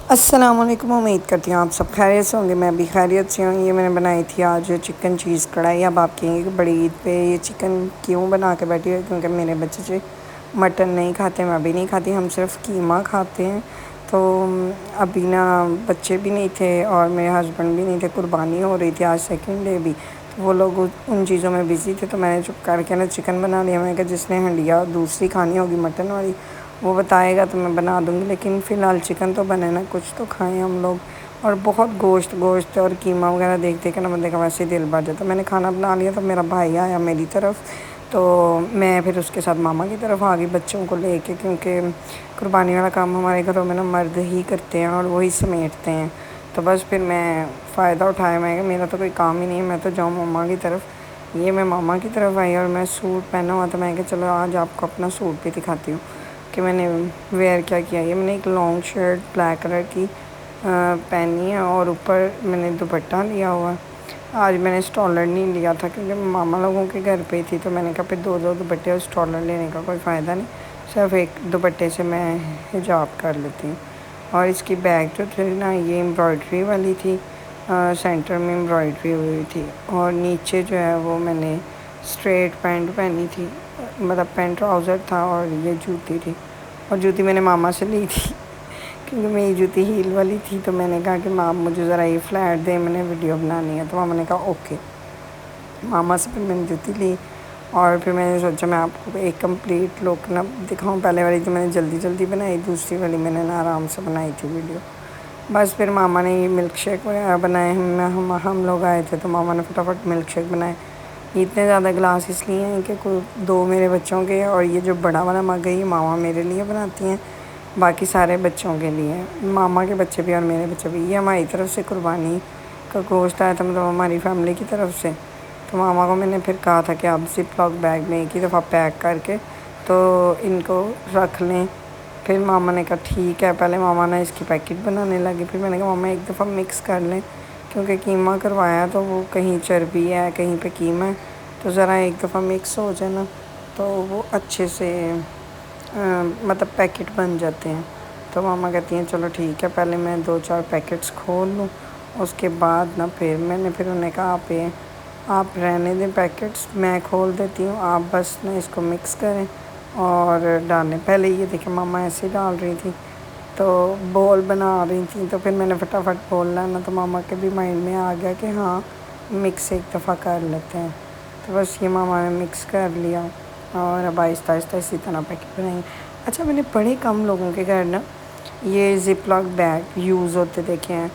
السلام علیکم، امید کرتی ہوں آپ سب خیریت سے ہوں گے۔ میں بھی خیریت سے ہوں۔ یہ میں نے بنائی تھی آج چکن چیز کڑھائی۔ اب آپ کہیں گے کہ بڑی عید پہ یہ چکن کیوں بنا کے بیٹھی ہے؟ کیونکہ میرے بچے جو مٹن نہیں کھاتے، میں بھی نہیں کھاتی، ہم صرف قیمہ کھاتے ہیں۔ تو ابھی نا بچے بھی نہیں تھے اور میرے ہسبینڈ بھی نہیں تھے، قربانی ہو رہی تھی آج سیکنڈ ڈے بھی، تو وہ لوگ ان چیزوں میں بزی تھے، تو میں نے چپ کر کے نا چکن بنا لیا۔ میں نے کہا جس نے ہنڈیا دوسری کھانی ہوگی مٹن والی وہ بتائے گا تو میں بنا دوں گی، لیکن فی الحال چکن تو بنے نا، کچھ تو کھائیں ہم لوگ۔ اور بہت گوشت اور قیمہ وغیرہ دیکھتے کہ نا بندے کا ویسے ہی دل بھر جاتا۔ میں نے کھانا بنا لیا تو میرا بھائی آیا میری طرف، تو میں پھر اس کے ساتھ ماما کی طرف آ گئی بچوں کو لے کے، کیونکہ قربانی والا کام ہمارے گھروں میں نا مرد ہی کرتے ہیں اور وہی سمیٹتے ہیں۔ تو بس پھر میں فائدہ اٹھایا، میں کہ میرا تو کوئی کام ہی نہیں ہے، میں تو جاؤں ماما کی طرف۔ یہ میں ماما کی طرف آئی اور میں سوٹ پہنا ہوا تھا، میں کہ چلو آج آپ کو اپنا سوٹ بھی دکھاتی ہوں کہ میں نے ویئر کیا کیا۔ یہ میں نے ایک لانگ شرٹ بلیک کلر کی پہنی ہے اور اوپر میں نے دوپٹہ لیا ہوا۔ آج میں نے اسٹالر نہیں لیا تھا کیونکہ ماما لوگوں کے گھر پہ تھی، تو میں نے کہا پھر دو دوپٹے اور اسٹالر لینے کا کوئی فائدہ نہیں، صرف ایک دوپٹے سے میں حجاب کر لیتی ہوں۔ اور اس کی بیگ جو تھی نا یہ امبرائڈری والی تھی، سینٹر میں امبرائڈری ہوئی تھی، اور نیچے جو ہے وہ میں نے اسٹریٹ پینٹ پہنی تھی، مطلب پینٹ ٹراؤزر تھا، اور یہ جوتی تھی، اور جوتی میں نے ماما سے لی تھی کیونکہ میری جوتی ہیل والی تھی، تو میں نے کہا کہ ماں مجھے ذرا یہ فلیٹ دیں، میں نے ویڈیو بنانی ہے، تو ماما نے کہا اوکے۔ ماما سے پھر میں نے جوتی لی، اور پھر میں نے سوچا میں آپ کو ایک کمپلیٹ لک نہ دکھاؤں۔ پہلے والی تو میں نے جلدی جلدی بنائی، دوسری والی میں نے نا آرام سے بنائی تھی ویڈیو۔ بس پھر ماما نے یہ ملک شیک وغیرہ بنائے، ہم لوگ آئے تھے تو ماما نے فٹافٹ ملک شیک بنائے۔ اتنے زیادہ گلاس اس لیے ہیں کہ دو میرے بچوں کے، اور یہ جو بڑا والا مگ ہے یہ ماما میرے لیے بناتی ہیں، باقی سارے بچوں کے لیے، ماما کے بچے بھی اور میرے بچے بھی۔ یہ ہماری طرف سے قربانی کا گوشت آیا تھا، مطلب ہماری فیملی کی طرف سے، تو ماما کو میں نے پھر کہا تھا کہ آپ زپ لاک بیگ میں ایک ہی دفعہ پیک کر کے تو ان کو رکھ لیں۔ پھر ماما نے کہا ٹھیک ہے، پہلے ماما نے اس کی پیکٹ بنانے لگی، پھر میں نے کہا ماما ایک دفعہ مکس کر لیں، کیونکہ قیمہ کروایا تو وہ کہیں چربی ہے کہیں پہ قیمہ ہے، تو ذرا ایک دفعہ مکس ہو جائے نا تو وہ اچھے سے مطلب پیکٹ بن جاتے ہیں۔ تو ماما کہتی ہیں چلو ٹھیک ہے، پہلے میں 2-4 پیکٹس کھول لوں، اس کے بعد نا پھر میں نے انہیں کہا آپ رہنے دیں پیکٹس، میں کھول دیتی ہوں، آپ بس نا اس کو مکس کریں اور ڈالیں۔ پہلے یہ دیکھیں ماما ایسے ڈال رہی تھی، تو بول بنا رہی تھیں، تو پھر میں نے فٹافٹ بولنا نا، تو ماما کے بھی مائنڈ میں آ گیا کہ ہاں مکس ایک دفعہ کر لیتے ہیں، تو بس یہ ماما نے مکس کر لیا، اور اب آہستہ آہستہ اسی طرح پیکٹ بنائیں گے۔ اچھا میں نے بڑے کم لوگوں کے گھر نا یہ زپ لاک بیگ یوز ہوتے دیکھے ہیں،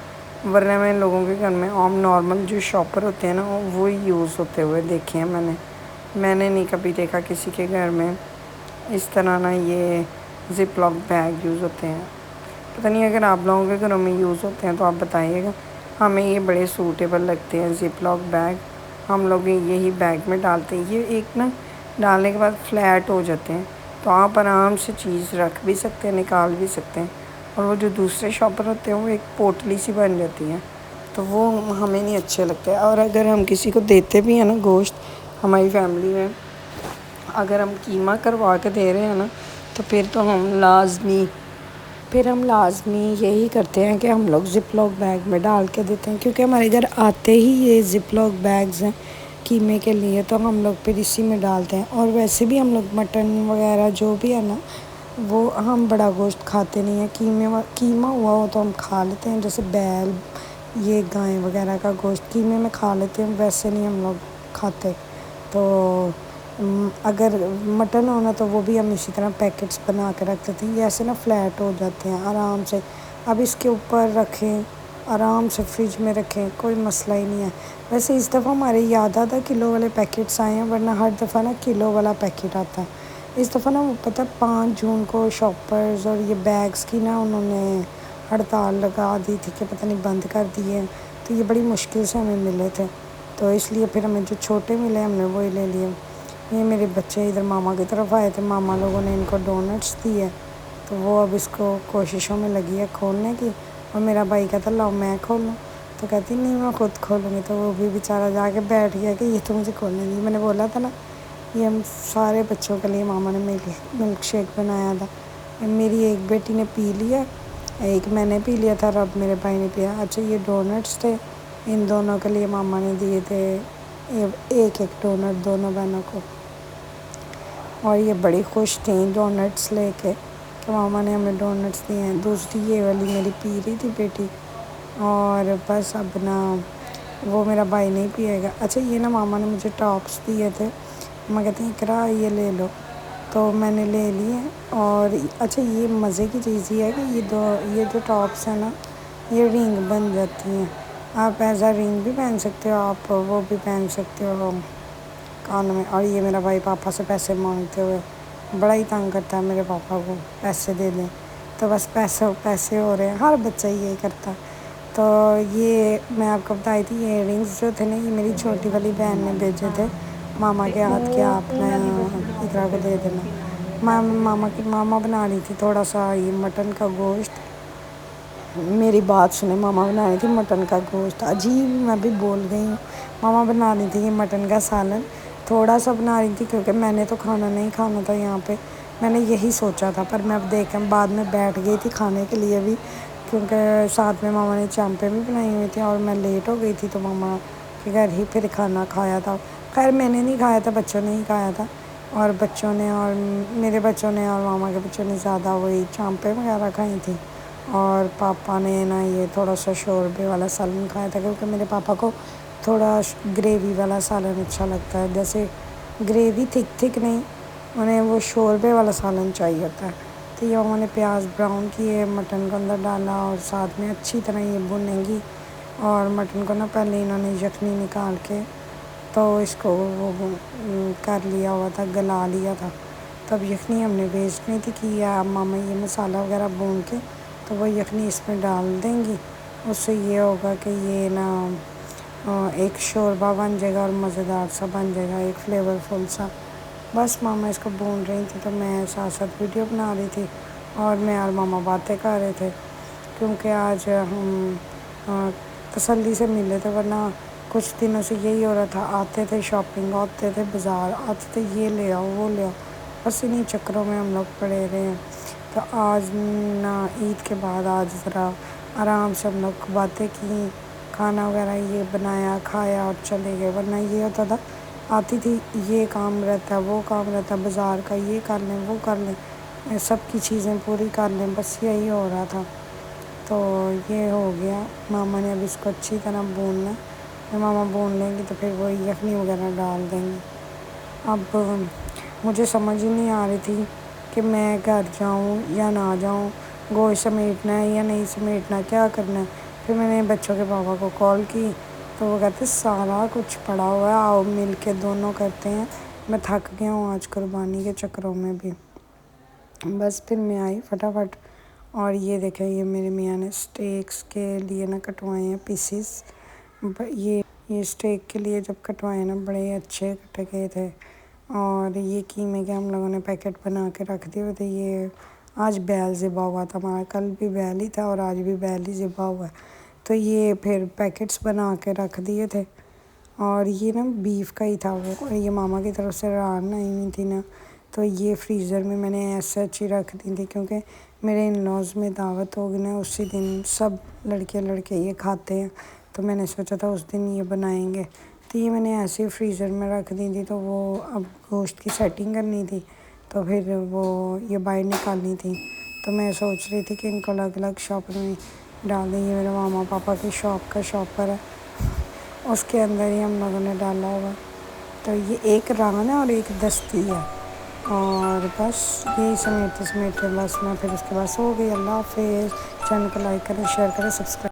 ورنہ میں لوگوں کے گھر میں عام نارمل جو شاپر ہوتے ہیں نا وہی یوز ہوتے ہوئے دیکھے ہیں میں نے نہیں کبھی دیکھا کسی کے گھر میں اس طرح نا یہ زپ لاک بیگ یوز ہوتے ہیں۔ پتہ نہیں اگر آپ لوگوں کے گھروں میں یوز ہوتے ہیں تو آپ بتائیے گا، ہمیں یہ بڑے سوٹیبل لگتے ہیں زپ لاک بیگ، ہم لوگ یہی بیگ میں ڈالتے ہیں، یہ ایک نا ڈالنے کے بعد فلیٹ ہو جاتے ہیں، تو آپ آرام سے چیز رکھ بھی سکتے ہیں، نکال بھی سکتے ہیں، اور وہ جو دوسرے شاپر ہوتے ہیں وہ ایک پوٹلی سی بن جاتی ہیں، تو وہ ہمیں نہیں اچھے لگتے۔ اور اگر ہم کسی کو دیتے بھی ہیں نا گوشت، ہماری فیملی میں اگر ہم قیمہ کروا کے دے رہے ہیں نا تو پھر ہم لازمی یہی کرتے ہیں کہ ہم لوگ زپ لاک بیگ میں ڈال کے دیتے ہیں، کیونکہ ہمارے گھر آتے ہی یہ زپ لاک بیگز ہیں قیمے کے لیے، تو ہم لوگ پھر اسی میں ڈالتے ہیں۔ اور ویسے بھی ہم لوگ مٹن وغیرہ جو بھی ہے نا وہ ہم بڑا گوشت کھاتے نہیں ہیں، قیمہ ہوا ہو تو ہم کھا لیتے ہیں، جیسے بیل یہ گائے وغیرہ کا گوشت قیمے میں کھا لیتے ہیں، ویسے نہیں ہم لوگ کھاتے۔ تو اگر مٹن ہونا تو وہ بھی ہم اسی طرح پیکٹس بنا کے رکھ دیتے ہیں، یہ ایسے نا فلیٹ ہو جاتے ہیں آرام سے، اب اس کے اوپر رکھیں آرام سے فریج میں رکھیں، کوئی مسئلہ ہی نہیں ہے۔ ویسے اس دفعہ ہمارے یاد آدھا کلو والے پیکٹس آئے ہیں، ورنہ ہر دفعہ نا کلو والا پیکٹ آتا ہے۔ اس دفعہ نا وہ پتہ 5 جون کو شاپرز اور یہ بیگز کی نا انہوں نے ہڑتال لگا دی تھی کہ پتہ نہیں بند کر دیے، تو یہ بڑی مشکل سے ہمیں ملے تھے، تو اس لیے پھر ہمیں جو چھوٹے ملے ہم نے وہی لے لیے۔ یہ میرے بچے ادھر ماما کی طرف آئے تھے، ماما لوگوں نے ان کو ڈونٹس دیے، تو وہ اب اس کو کوششوں میں لگی ہے کھولنے کی، اور میرا بھائی کہتا لاؤ میں کھولوں، تو کہتی نہیں میں خود کھولوں گی، تو وہ بھی بیچارہ جا کے بیٹھ گیا کہ یہ تو مجھے کھولنے نہیں۔ میں نے بولا تھا نا یہ ہم سارے بچوں کے لیے ماما نے ملک شیک بنایا تھا، میری ایک بیٹی نے پی لیا ایک میں نے پی لیا تھا اور اب میرے بھائی نے پیا۔ اچھا یہ ڈونٹس تھے، ان دونوں کے لیے ماما نے دیے تھے ایک ایک ڈونٹ دونوں بہنوں کو، اور یہ بڑی خوش تھیں ڈونٹس لے کے کہ ماما نے ہمیں ڈونٹس دیے ہیں۔ دوسری یہ والی میری پی رہی تھی بیٹی، اور بس اب نا وہ میرا بھائی نہیں پیے گا۔ اچھا یہ نا ماما نے مجھے ٹاپس دیے تھے، ماما کہتے ہیں اقرا یہ لے لو، تو میں نے لے لیے۔ اور اچھا یہ مزے کی چیز یہ ہے کہ یہ جو ٹاپس ہیں نا یہ رنگ بن جاتی ہیں، آپ ایز اے رنگ بھی پہن سکتے ہو، آپ وہ بھی پہن سکتے ہو کان میں۔ اور یہ میرا بھائی پاپا سے پیسے مانگتے ہوئے بڑا ہی تنگ کرتا ہے میرے پاپا کو، پیسے دے دیں، تو بس پیسے ہو رہے ہیں، ہر بچہ یہی کرتا ہے۔ تو یہ میں آپ کو بتائی تھی، یہ ایئر رنگس جو تھے نا یہ میری چھوٹی والی بہن نے بھیجے تھے ماما کے ہاتھ کے، آپ نے اقرا کو دے دینا۔ ماما بنا رہی تھی تھوڑا سا یہ مٹن کا گوشت، میری بات سنیں، ماما بنا رہی تھی مٹن کا گوشت، عجیب میں بھی بول گئی ہوں۔ ماما بنا رہی تھی یہ مٹن کا سالن، تھوڑا سا بنا رہی تھی کیونکہ میں نے تو کھانا نہیں کھانا تھا یہاں پہ، میں نے یہی سوچا تھا، پر میں اب دیکھیں بعد میں بیٹھ گئی تھی کھانے کے لیے بھی، کیونکہ ساتھ میں ماما نے چامپیں بھی بنائی ہوئی تھیں اور میں لیٹ ہو گئی تھی، تو ماما کے گھر ہی پھر کھانا کھایا تھا۔ خیر میں نے نہیں کھایا تھا، بچوں نے ہی کھایا تھا، اور بچوں نے اور میرے بچوں نے اور ماما کے بچوں نے زیادہ وہی چامپیں وغیرہ کھائی تھیں، اور پاپا نے نا یہ تھوڑا سا شوربے والا سالن کھایا تھا، کیونکہ میرے پاپا کو تھوڑا گریوی والا سالن اچھا لگتا ہے، جیسے گریوی تھک نہیں، انہیں وہ شوربے والا سالن چاہیے ہوتا ہے۔ تو یہ انہوں نے پیاز براؤن کیے، مٹن کو اندر ڈالا اور ساتھ میں اچھی طرح یہ بھونیں گی، اور مٹن کو نا پہلے انہوں نے یخنی نکال کے تو اس کو وہ کر لیا ہوا تھا، گلا لیا تھا، تب یخنی ہم نے ویسٹ نہیں تھی کی ہے، اب ماما یہ مسالہ وغیرہ بھون کے تو وہ یخنی اس میں ڈال دیں گی، اس سے یہ ہوگا کہ یہ نا ایک شوربہ بن جائے گا اور مزیدار سا بن جائے گا، ایک فلیورفل سا۔ بس ماما اس کو بھون رہی تھی تو میں ساتھ ساتھ ویڈیو بنا رہی تھی، اور میں اور ماما باتیں کر رہے تھے، کیونکہ آج ہم تسلی سے ملے تھے، ورنہ کچھ دنوں سے یہی ہو رہا تھا، آتے تھے شاپنگ، آتے تھے بازار، آتے تھے یہ لے آؤ وہ لے آؤ، بس انہیں چکروں میں ہم لوگ پڑے رہے ہیں۔ تو آج نا عید کے بعد آج ذرا آرام سے ہم لوگ باتیں کی، کھانا وغیرہ یہ بنایا کھایا اور چلے گئے، ورنہ یہ ہوتا تھا آتی تھی یہ کام رہتا ہے وہ کام رہتا ہے، بازار کا یہ کر لیں وہ کر لیں، سب کی چیزیں پوری کر لیں، بس یہی ہو رہا تھا۔ تو یہ ہو گیا، ماما نے اب اس کو اچھی طرح بھوننا، جب ماما بھون لیں گی تو پھر وہ یخنی وغیرہ ڈال دیں گی۔ اب مجھے سمجھ ہی نہیں آ رہی تھی کہ میں گھر جاؤں یا نہ جاؤں، گوشت سمیٹنا ہے یا نہیں سمیٹنا، کیا کرنا ہے۔ پھر میں نے بچوں کے پاپا کو کال کی تو وہ کہتے سارا کچھ پڑا ہوا ہے، آؤ مل کے دونوں کرتے ہیں، میں تھک گیا ہوں آج قربانی کے چکروں میں بھی۔ بس پھر میں آئی فٹافٹ، اور یہ دیکھیں یہ میرے میاں نے اسٹیکس کے لیے نا کٹوائے ہیں پیسز، یہ اسٹیک کے لیے جب کٹوائے نا بڑے اچھے کٹے گئے تھے، اور یہ قیمے کے ہم لوگوں نے پیکٹ بنا کے رکھ دیے ہوئے تھے۔ یہ آج بیل ذبح ہوا تھا ہمارا، کل بھی بیل ہی تھا اور آج بھی بیل ہی ذبح ہوا ہے، تو یہ پھر پیکٹس بنا کے رکھ دیے تھے، اور یہ نا بیف کا ہی تھا وہ، اور یہ ماما کی طرف سے ران آئی ہوئی تھی نا، تو یہ فریزر میں میں نے ایسے اچھی رکھ دی تھی، کیونکہ میرے ان لاز میں دعوت ہوگی نا اسی دن، سب لڑکے یہ کھاتے ہیں، تو میں نے سوچا تھا اس دن یہ بنائیں گے، تو یہ میں نے ایسے ہی فریزر میں رکھ دی تھی۔ تو وہ اب گوشت کی سیٹنگ کرنی تھی، تو پھر وہ یہ باہر نکالنی تھی، تو میں سوچ رہی تھی کہ ان کو الگ الگ شاپر میں ڈال دیں، یہ میرے ماما پاپا کی شاپ کا شاپر ہے، اس کے اندر ہی ہم لوگوں نے ڈالا ہوگا، تو یہ ایک ران ہے اور ایک دستی ہے، اور بس یہی سمیٹتے بس میں پھر اس کے بعد سو گئی۔ اللہ حافظ، چینل کو لائک کریں، شیئر کریں، سبسکرائب